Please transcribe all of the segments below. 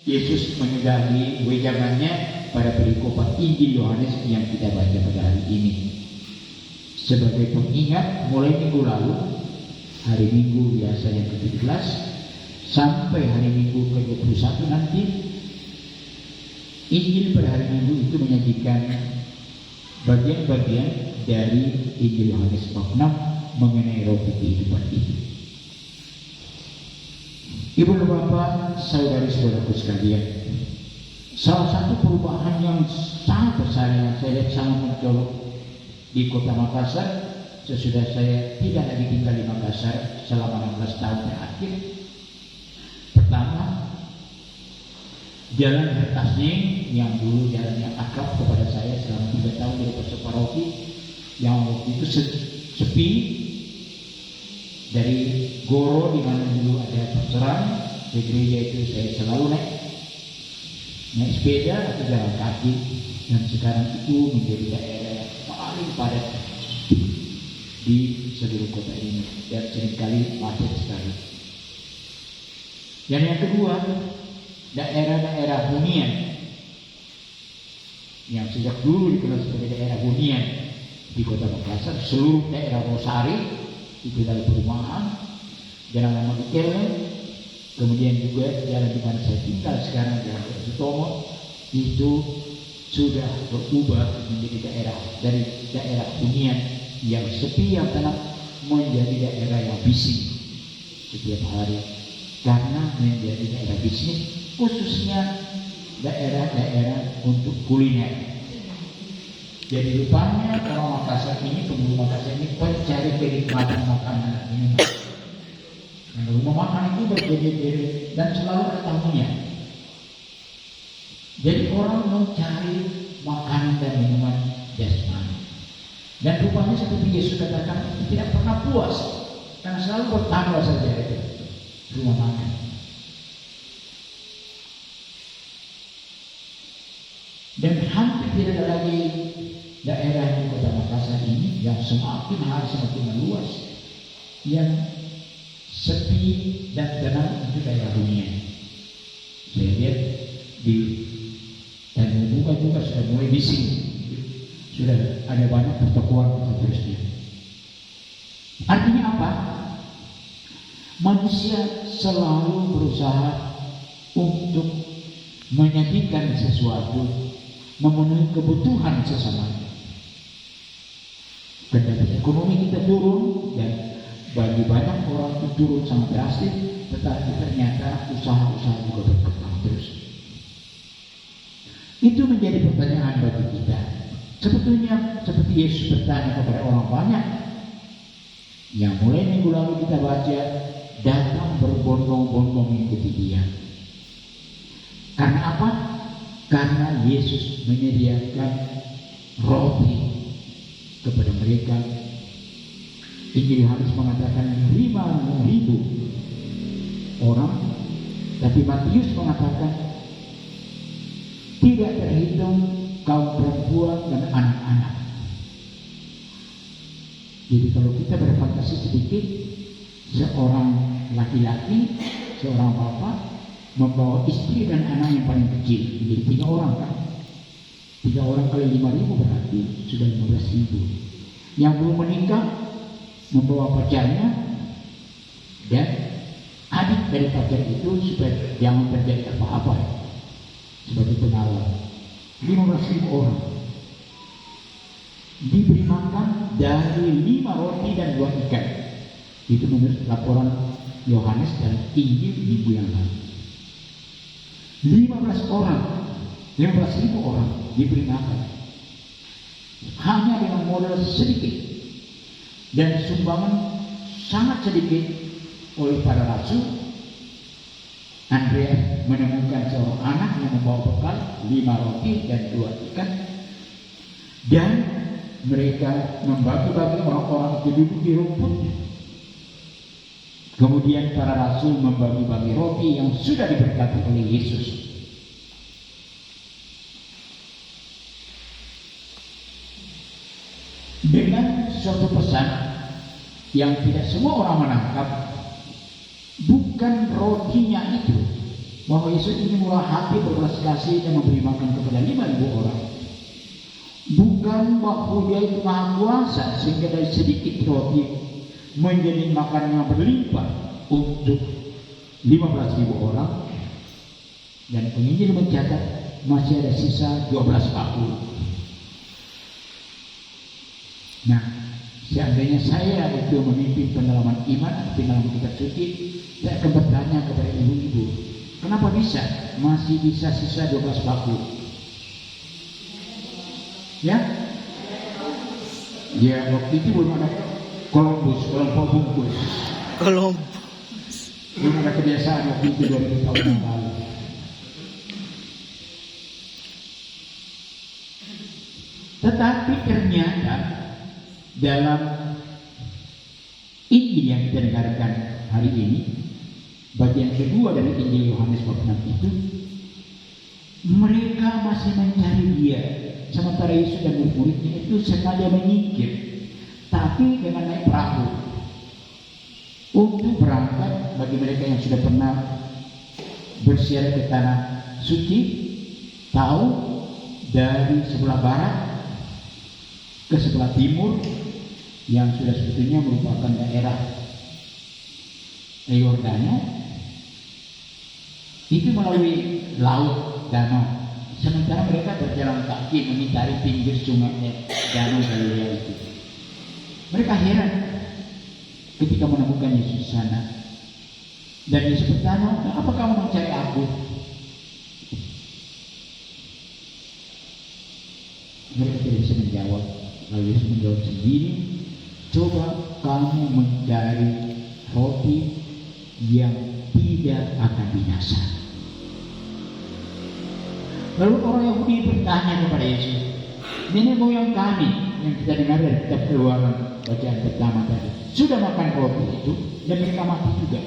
Yesus menyudahi wejangannya pada perikop Injil Yohanes yang kita baca pada hari ini. Sebagai pengingat, mulai minggu lalu, hari Minggu biasa yang ke-17 sampai hari Minggu ke-21 nanti, Injil pada hari Minggu itu menyajikan bagian-bagian dari Injil Yohanes bab 6 mengenai roti kehidupan itu. Ibu dan Bapak, saudari-saudaraku sekalian, salah satu perubahan yang sangat besar yang saya lihat sangat mencolok di kota Makassar sesudah saya tidak lagi tinggal di Makassar selama 16 tahun terakhir. Pertama, jalan Hertasning yang dulu jalan yang akrab kepada saya selama 3 tahun di Pasar Paroki, yang waktu itu sepi dari Goro di mana dulu ada pastoran di gereja itu. Saya selalu naik sepeda atau jalan kaki, dan sekarang itu menjadi daerah yang paling padat di seluruh kota ini dan seringkali macet sekali. Dan yang kedua, daerah-daerah hunian yang sejak dulu dikenal sebagai daerah hunian di kota Makassar, seluruh daerah Rosari itu dari perumahan, jalan Lama Dikele, kemudian juga jalan di mana saya tinggal sekarang, Jalan Sutomo, itu sudah berubah menjadi daerah dari daerah hunian yang sepi yang tenang menjadi daerah yang bising setiap hari, karena menjadi daerah bisnis, khususnya daerah-daerah untuk kuliner. Jadi rupanya orang Makassar ini, penduduk Makassar ini mencari kenikmatan makanan ini. Nah, rumah makan itu berbeda-beda dan selalu ada tamunya. Jadi orang mencari makanan dan minuman jasmani. Dan rupanya seperti Yesus katakan, tidak pernah puas karena selalu bertambah saja itu rumah makan. Dan hampir tidak ada lagi daerah di kota Makassar ini yang semakin hari semakin meluas, yang sepi dan tenang itu daerah hunian. Saya lihat di Tanjung Bunga juga sudah mulai bising, sudah ada banyak pertokoan dan seterusnya. Artinya apa? Manusia selalu berusaha untuk menyajikan sesuatu, memenuhi kebutuhan sesamanya. Karena ekonomi kita turun dan bagi banyak orang itu turun sangat drastis, tetapi ternyata usaha-usaha juga berkembang terus. Itu menjadi pertanyaan bagi kita. Sebetulnya seperti Yesus bertanya kepada orang banyak yang mulai minggu lalu kita baca, datang berbondong-bondong mengikuti Dia. Karena apa? Karena Yesus menyediakan roti kepada mereka. Injil Yohanes mengatakan 5.000 orang, tapi Matius mengatakan tidak terhitung kaum perempuan dan anak-anak. Jadi kalau kita berfantasi sedikit, seorang laki-laki, seorang bapak membawa istri dan anak yang paling kecil, jadi 3 orang kan? 3 orang kali 5.000 berarti sudah 15.000. Yang belum menikah membawa pacarnya dan adik dari pacar itu supaya jangan terjadi apa-apa sebagai pengawal. 15.000 orang diberi makan dari 5 roti dan 2 ikan. Itu menurut laporan Yohanes dan Injil minggu yang lalu. 15.000 orang diberi makan hanya dengan modal sedikit dan sumbangan sangat sedikit oleh para rasul. Andreas menemukan seorang anak yang membawa bekal 5 roti dan 2 ikan, dan mereka membagi-bagi orang-orang itu duduk di rumput. Kemudian para rasul membagi-bagi roti yang sudah diberkati oleh Yesus. Dengan suatu pesan yang tidak semua orang menangkap, bukan rotinya itu, bahwa Yesus ini murah hati, berbelas kasih, dan memberi makan kepada 5.000 orang. Bukan bahwa dia itu maha kuasa sehingga dari sedikit roti menjadi makanan yang berlimpah untuk 15.000 orang. Dan penginjil mencatat masih ada sisa 12 paku. Nah, seandainya saya itu memimpin pendalaman iman atau pendalaman kitab suci, saya akan bertanya kepada ibu-ibu, kenapa bisa masih bisa sisa 12 paku? Ya? Ya, waktu itu belum ada Columbus, kelompok bungkus. Belum ada kebiasaan waktu itu 2000 tahun yang lalu. Tetapi ternyata dalam Injil yang kita dengarkan hari ini, bagian kedua dari Injil Yohanes bab 6 itu, mereka masih mencari dia. Sementara Yesus dan murid-muridnya itu sengaja menyingkir, tapi dengan naik perahu untuk berangkat. Bagi mereka yang sudah pernah bersiar ke tanah suci, tahu dari sebelah barat ke sebelah timur yang sudah sebetulnya merupakan daerah Yordania, itu melalui laut danau. Sementara mereka berjalan kaki mengitari pinggir sungai danau Galilea itu. Mereka heran ketika menemukan Yesus di sana. Dan Yesus bertanya, "Apa kamu mencari aku?" Mereka tidak bisa menjawab. Lalu Yesus menjawab sendiri, "Coba kamu mencari roti yang tidak akan binasa." Lalu orang Yahudi bertanya kepada Yesus, "Nenek moyang kami," yang kita dengar dari kitab Keluaran bacaan pertama tadi, "sudah makan roti itu dan mereka mati juga."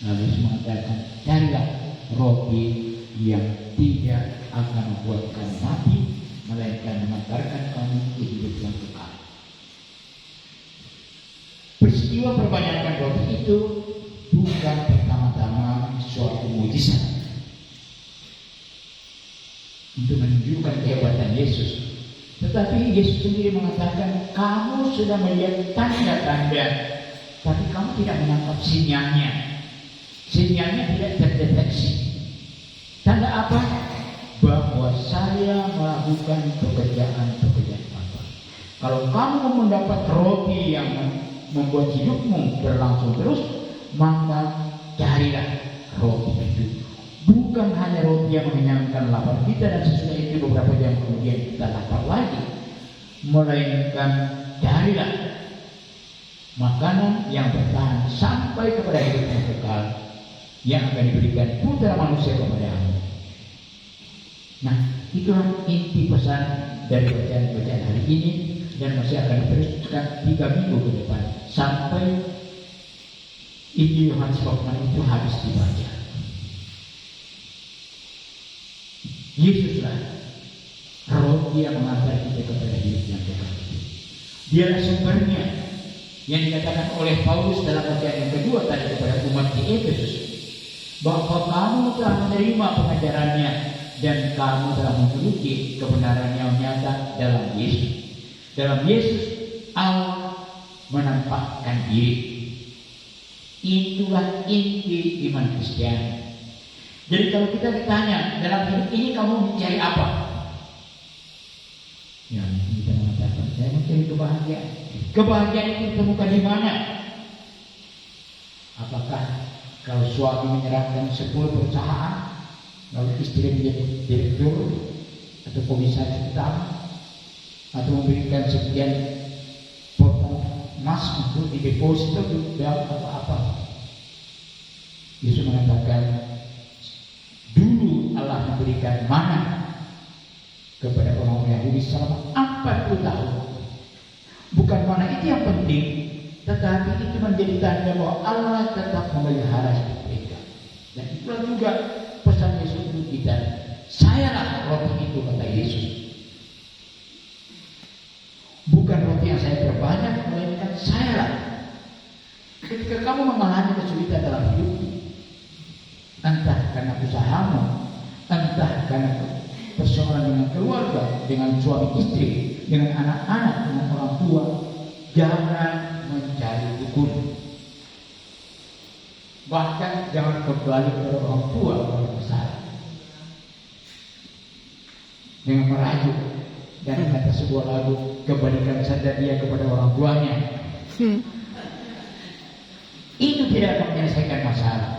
Lalu Yesus mengatakan, "Carilah roti yang tidak akan membuat kamu mati, melainkan mengantarkan kamu ke hidup yang kekal." Peristiwa perbanyakan roti itu bukan pertama-tama suatu mujizat untuk menunjukkan kehebatan Yesus, tetapi Yesus sendiri mengatakan, "Kamu sudah melihat tanda-tanda, tapi kamu tidak menangkap sinyalnya. Sinyalnya tidak terdeteksi." Tanda apa? Bahwa saya melakukan pekerjaan-pekerjaan Bapa. Kalau kamu mendapat roti yang membuat hidupmu berlangsung terus, maka carilah roti itu. Bukan hanya roti yang mengenyangkan lapar kita dan sesudah itu beberapa jam kemudian kita lapar lagi, melainkan carilah makanan yang bertahan sampai kepada hidup yang kekal yang akan diberikan putra manusia kepadamu. Nah, itulah inti pesan dari bacaan-bacaan hari ini, dan masih akan diteruskan 3 minggu ke depan sampai Injil Yohanes bab 6 itu habis dibaca. Yesuslah roti yang mengantar kita kepada hidup yang kekal. Dialah sumbernya yang dikatakan oleh Paulus dalam bacaan yang kedua tadi kepada umat di Efesus, bahwa kamu telah menerima pengajarannya dan kamu telah memiliki kebenaran yang nyata dalam Yesus. Dalam Yesus Allah menampakkan diri. Itulah inti iman Kristiani. Jadi kalau kita ditanya dalam hidup ini kamu mencari apa? Ya, kita mengatakan saya mencari kebahagiaan. Kebahagiaan itu ditemukan di mana? Apakah kalau suami menyerahkan 10 perusahaan, lalu istri menjadi direktur atau komisaris utama, atau memberikan sekian potong emas untuk dideposito di bank atau apa? Yesus mengatakan, dulu Allah memberikan mana kepada orang Yahudi selama 40 tahun. Bukan mana itu yang penting, tetapi itu menjadi tanda bahwa Allah tetap memelihara hidup mereka. Dan itulah juga pesan Yesus untuk kita. Sayalah roti itu, kata Yesus. Bukan roti yang saya perbanyak, melainkan sayalah. Ketika kamu mengalami kesulitan dalam hidup, entah karena usahamu, entah karena persoalan dengan keluarga, dengan suami istri, dengan anak-anak, dengan orang tua, jangan mencari dukun. Bahkan jangan kembali kepada orang tua kalau bersalah dengan merajuk. Dan kata sebuah lagu, kembalikan saja dia kepada orang tuanya. Itu tidak akan menyelesaikan masalah.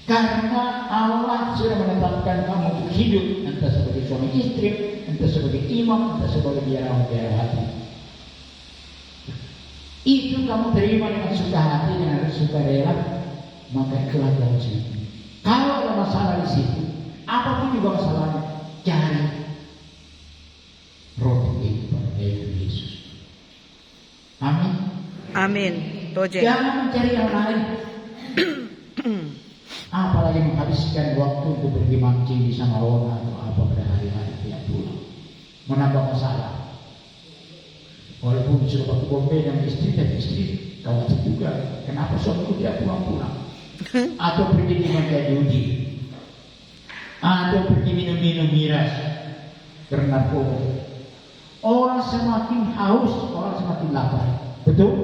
Karena Allah sudah menetapkan kamu untuk hidup, entah sebagai suami istri, entah sebagai imam, entah sebagai biara hati. Itu kamu terima dengan suka hati, dengan suka rela, maka itulah dalam sini. Kalau ada masalah di situ, apapun juga masalahnya, cari roti pada Yesus. Amin. Amin. Tojeng. Jangan mencari yang lain. Apalagi menghabiskan waktu untuk pergi mancing di Samarona atau apa pada hari-hari tiap bulan, menambah masalah. Walaupun sudah waktu Bombay dan istri khawatir juga, kenapa suamiku tidak pulang-pulang? Atau pergi di meja judi, atau pergi minum miras, bernarkoba. Orang semakin haus, orang semakin lapar. Betul?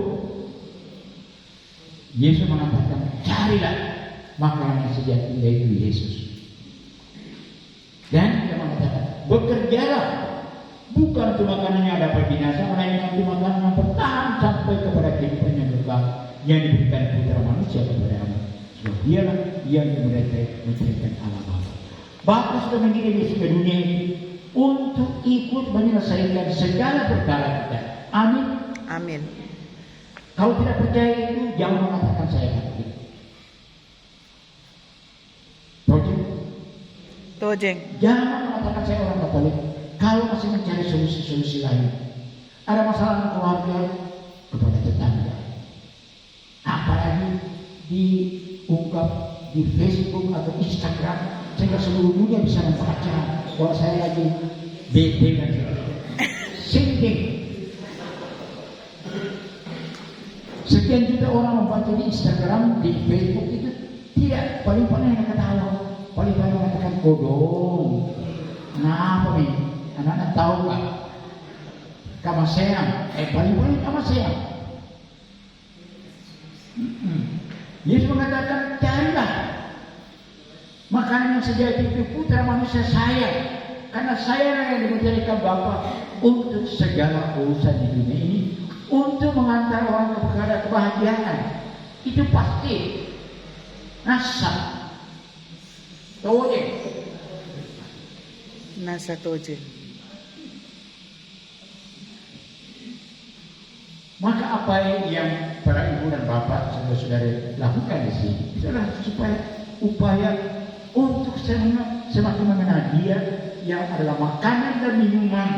Yesus mengatakan, carilah makanan yang sejati, yaitu Yesus. Dan dia mengatakan, bekerjalah bukan untuk makanan yang dapat binasa, melainkan untuk makanan yang bertahan sampai kepada kehidupan yang kekal yang diberikan putra manusia kepadamu. Sebab dialah yang memberikan alam. Bapa sudah mengirim Yesus ke dunia ini untuk ikut menyelesaikan segala perkara kita. Amin. Amin. Kalau tidak percaya itu, jangan mengatakan saya Katolik. Tojeng. Jangan mengatakan saya orang Katolik. Kalau masih mencari solusi-solusi lain, ada masalah keluarga, kepada tetangga. Apalagi diungkap di Facebook atau Instagram, sehingga seluruh dunia bisa membaca bahwa saya lagi bete dan sinting. Sekian juta orang membaca di Instagram, di Facebook itu tidak, paling-paling yang ketawa, paling-paling mengatakan kodong. Kenapa nih? Anak-anak tahu nggak? Kamasean, paling-paling kamasean. Yesus mengatakan, carilah makanan yang sejati itu putra manusia saya, karena saya yang dimuliakan Bapa untuk segala urusan di dunia ini, untuk mengantar orang kepada kebahagiaan. Itu pasti. Nasa Tojeng. Nasa Tojeng. Maka apa yang para ibu dan bapak saudara-saudara lakukan di sini adalah supaya upaya untuk semakin mengenal Dia yang adalah makanan dan minuman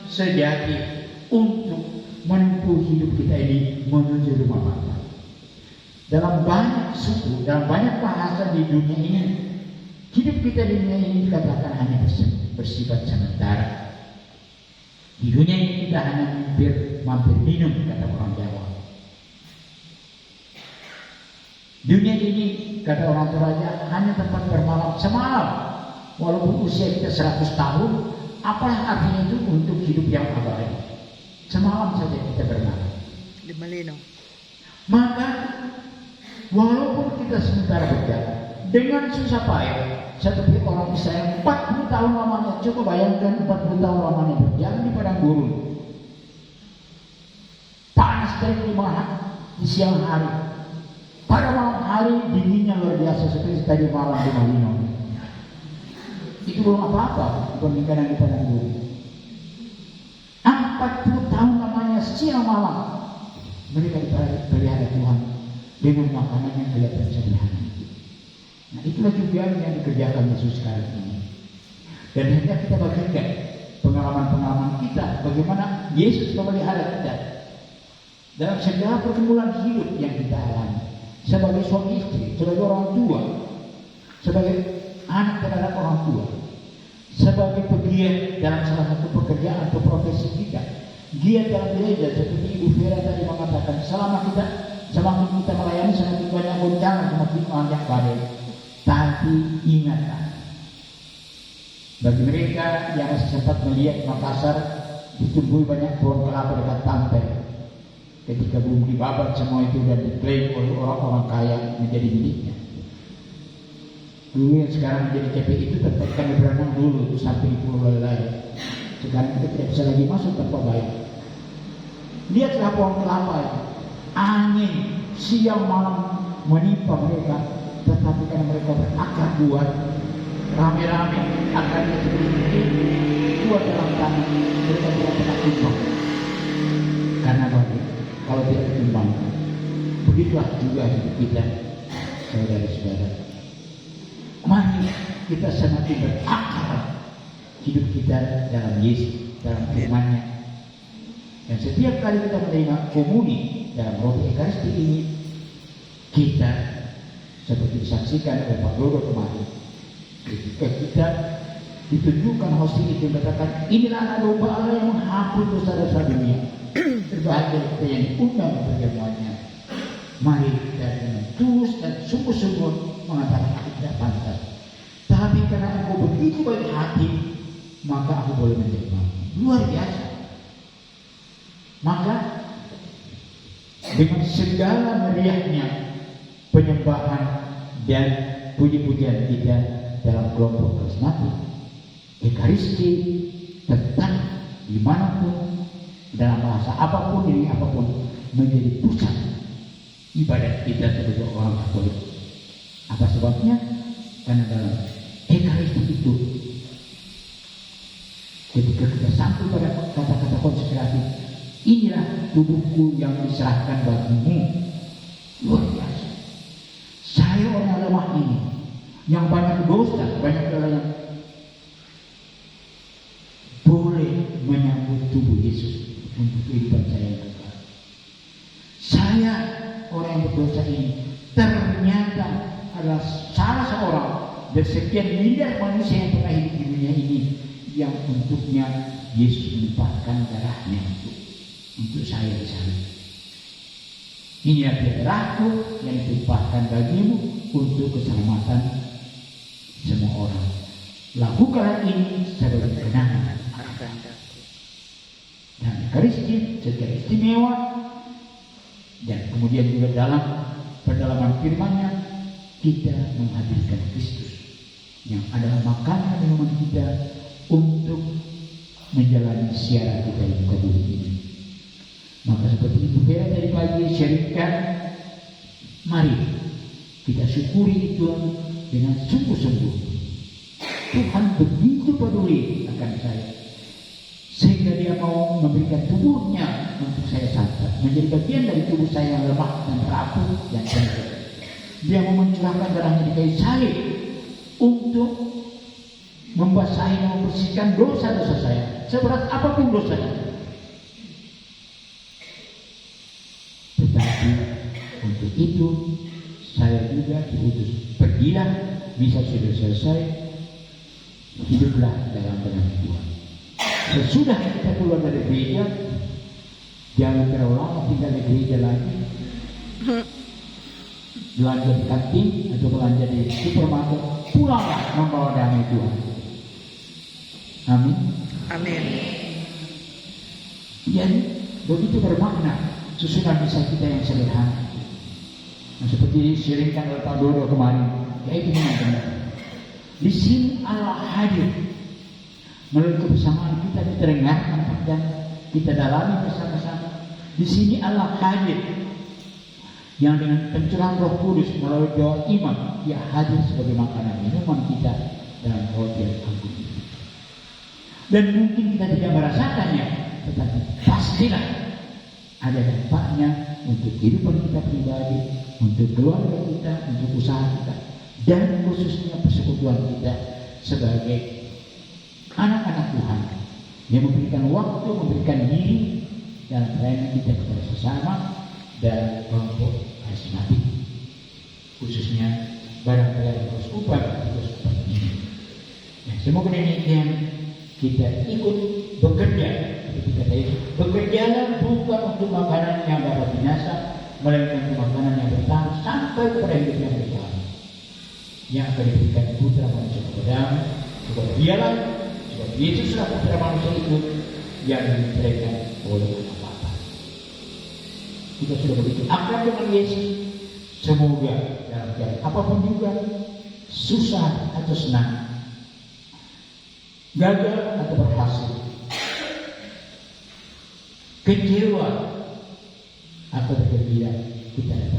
sejati untuk menempuh hidup kita ini menuju rumah Bapa. Dalam banyak suku, dalam banyak bahasa di dunia ini, hidup kita di dunia ini dikatakan hanya bersifat sementara. Di dunia ini kita hanya mampir minum, kata orang Jawa. Dunia ini, kata orang Toraja, hanya tempat bermalam semalam. Walaupun usia kita 100 tahun, apalah artinya itu untuk hidup yang abadi? Semalam saja kita bermalam. Di Malino. Maka, walaupun kita sementara berjalan dengan susah payah, seperti orang Israel 40 tahun lamanya, coba bayangkan 40 tahun lamanya berjalan di padang gurun, panas dari di siang hari, pada malam hari dinginnya luar biasa seperti tadi malam di Malino. Itu belum apa-apa dibandingkan yang di padang gurun. 40 tahun lamanya siang malam mereka dipelihara Tuhan dengan makanan yang kelihatan sederhana. Nah, itulah juga yang dikerjakan Yesus sekarang ini. Dan hendak kita bagikan pengalaman-pengalaman kita, bagaimana Yesus memelihara kita dalam segala pergumulan hidup yang kita alami, sebagai suami istri, sebagai orang tua, sebagai anak terhadap orang tua, sebagai pegiat dalam salah satu pekerjaan atau profesi kita, giat dalam gereja seperti Ibu Vera tadi mengatakan, semakin kita melayani, semakin banyak goncangan, semakin banyak badai. Tapi ingatlah, bagi mereka yang masih sempat melihat Makassar ditumbuhi banyak pohon kelapa dekat pantai, ketika bumi dibabat semua itu dan diklaim oleh orang-orang kaya menjadi miliknya. Dulu yang sekarang menjadi KPI itu tempat kami berenang dulu itu sampai di Pulau Lelai. Sekarang kita tidak bisa lagi masuk tanpa bayar. Lihatlah pohon kelapa itu, angin siang malam menimpa mereka, tetapi karena mereka berakar kuat, rame-rame akarnya sedikit kuat dalam tanah, mereka tidak pernah tumbang. Karena bagi kalau tidak ditumbangkan, begitulah juga hidup kita, saudara-saudara. Mari kita semakin berakar hidup kita dalam Yesus, dalam firman-Nya. Dan setiap kali kita menerima komuni dalam roti Ekaristi ini, kita seperti disaksikan oleh Pak Dodo kemarin, ketika kita ditunjukkan hostia itu mengatakan, inilah anak domba Allah yang menghapus dosa-dosa dunia. Berbahagia kita yang diundang perjamuannya. Mari kita dengan tulus dan sungguh-sungguh mengatakan aku tidak pantas, tapi karena aku begitu baik hati, maka aku boleh menerima. Luar biasa. Maka dengan segala meriahnya penyembahan dan puji-pujian kita dalam kelompok karismatik, Ekaristi tetap dimanapun, dalam bahasa apapun, ini apapun, menjadi pusat ibadat kita sebagai orang Katolik. Apa sebabnya? Karena dalam Ekaristi itu, ketika kita sampai pada kata-kata konsekrasi, inilah tubuhku yang diserahkan bagimu. Luar biasa. Saya orang lemah ini, yang banyak dosa, banyak yang boleh menyambut tubuh Yesus untuk kehidupan saya yang kekal. Saya orang yang berdosa ini ternyata adalah salah seorang dari sekian miliar manusia yang pernah hidup di dunia ini, yang untuknya Yesus menumpahkan darahnya untuk saya disalib. Inilah darahku yang ditumpahkan bagimu untuk keselamatan semua orang. Lakukanlah ini sebagai kenangan akan aku. Dan Ekaristi secara istimewa, dan kemudian juga dalam pendalaman firman-Nya kita menghadirkan Kristus yang adalah makanan minuman kita untuk menjalani siaran kita di muka bumi ini. Maka seperti itu Vera dari pagi syarikat, mari kita syukuri itu dengan sungguh-sungguh. Tuhan begitu peduli akan saya, sehingga Dia mau memberikan tubuhnya untuk saya santap, menjadi bagian dari tubuh saya yang lemah dan rapuh dan sempit. Dia mau mencurahkan darahnya di kayu salib untuk membasahi dan membersihkan dosa-dosa saya, seberat apapun dosanya. Tetapi untuk itu saya juga diutus, pergilah, bisa sudah selesai, hiduplah dalam benar Tuhan. Sesudah kita keluar dari gereja, jangan terlalu lama tinggal di gereja lagi, belanja di kantin atau belanja di supermarket, pulanglah membawa damai Tuhan. Amin. Amin. Jadi begitu bermakna susunan misa kita yang sederhana. Nah, seperti disyaringkan oleh Pak Dodo kemarin, yaitu benar. Di sini Allah hadir melalui kebersamaan kita didengarkan dan kita dalami bersama-sama. Di sini Allah hadir yang dengan pencurahan Roh Kudus melalui doa iman, Dia hadir sebagai makanan minuman kita dalam roti agung. Dan mungkin kita tidak merasakannya, tetapi pastilah ada dampaknya untuk kehidupan kita pribadi, untuk keluarga kita, untuk usaha kita, dan khususnya persekutuan kita sebagai anak-anak Tuhan yang memberikan waktu, memberikan diri dalam pelayanan kita kepada sesama dan kelompok karismatik, khususnya barang pelayanan keuskupan ini. Nah, semoga demikian kita ikut bekerja. Ketika tadi, bekerjalah bukan untuk makanan yang dapat binasa, melainkan untuk makanan yang bertahan sampai kepada hidup yang bertahan. yang akan diberikan putra manusia kepadamu, sebab dialah, sebab Yesuslah putra manusia itu yang diberikan oleh Allah Bapa. Kita sudah begitu akrab dengan Yesus. Semoga dalam jalan apapun juga, susah atau senang, gagal atau berhasil, kecewa atau bergembira, kita dapat